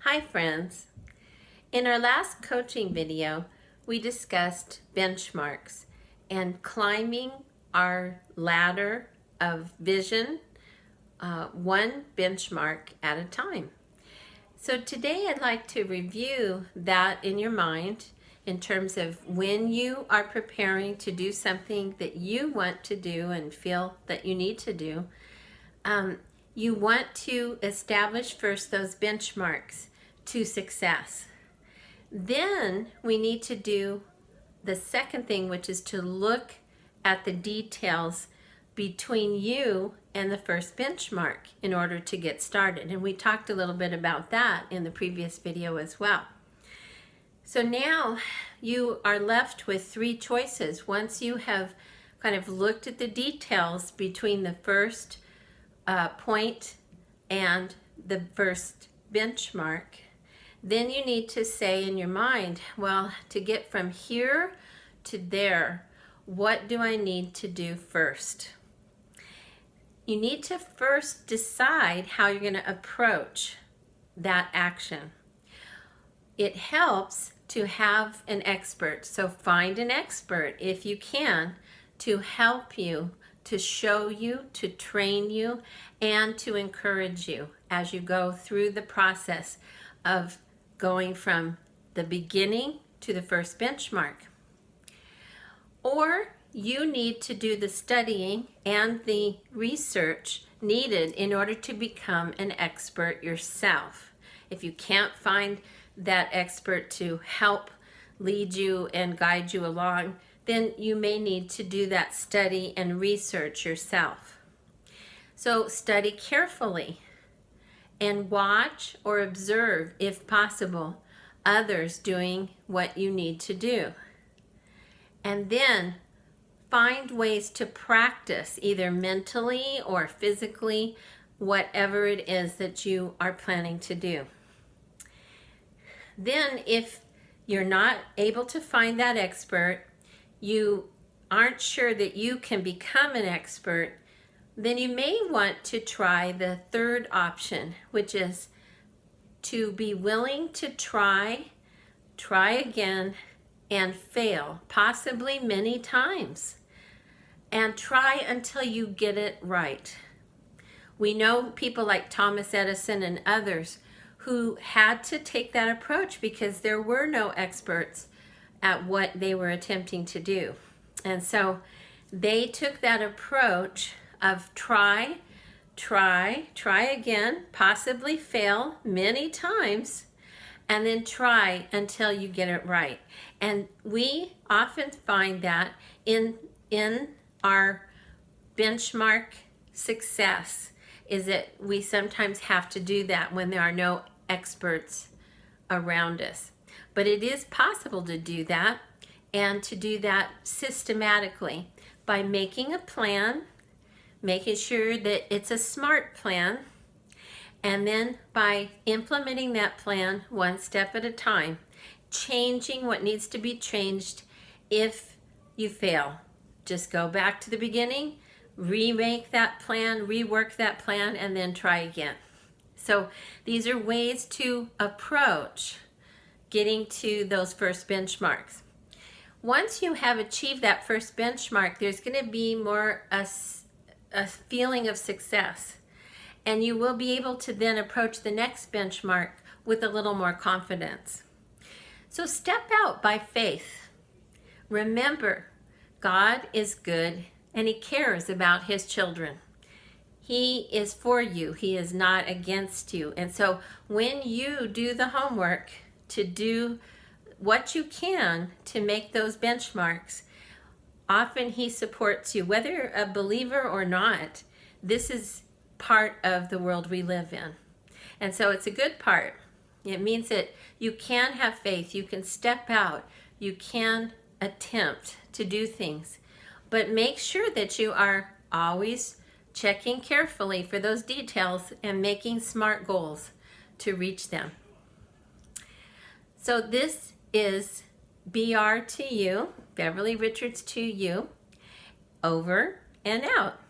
Hi friends. In our last coaching video, we discussed benchmarks and climbing our ladder of vision one benchmark at a time. So today I'd like to review that in your mind in terms of when you are preparing to do something that you want to do and feel that you need to do. You want to establish first those benchmarks to success. Then we need to do the second thing, which is to look at the details between you and the first benchmark in order to get started. And we talked a little bit about that in the previous video as well. So now you are left with three choices. Once you have kind of looked at the details between the first point and the first benchmark, then you need to say in your mind, well, to get from here to there, what do I need to do first? You need to first decide how you're going to approach that action. It helps to have an expert, so find an expert if you can to help you, to show you, to train you, and to encourage you as you go through the process of going from the beginning to the first benchmark. Or you need to do the studying and the research needed in order to become an expert yourself. If you can't find that expert to help lead you and guide you along, then you may need to do that study and research yourself. So study carefully and watch or observe, if possible, others doing what you need to do. And then find ways to practice, either mentally or physically, whatever it is that you are planning to do. Then if you're not able to find that expert, you aren't sure that you can become an expert, then you may want to try the third option, which is to be willing to try again, and fail, possibly many times, and try until you get it right. We know people like Thomas Edison and others who had to take that approach because there were no experts at what they were attempting to do. And so they took that approach of try again, possibly fail many times, and then try until you get it right. And we often find that in our benchmark success is that we sometimes have to do that when there are no experts around us. But it is possible to do that, and to do that systematically by making a plan, making sure that it's a smart plan, and then by implementing that plan one step at a time, changing what needs to be changed if you fail. Just go back to the beginning, remake that plan, rework that plan, and then try again. So these are ways to approach getting to those first benchmarks. Once you have achieved that first benchmark, there's going to be more a feeling of success, and you will be able to then approach the next benchmark with a little more confidence. So step out by faith. Remember, God is good and He cares about His children. He is for you. He is not against you. And so when you do the homework to do what you can to make those benchmarks, often He supports you, whether a believer or not. This is part of the world we live in. And so it's a good part. It means that you can have faith, you can step out, you can attempt to do things. But make sure that you are always checking carefully for those details and making smart goals to reach them. So this is BR2U, Beverly Richards 2U, over and out.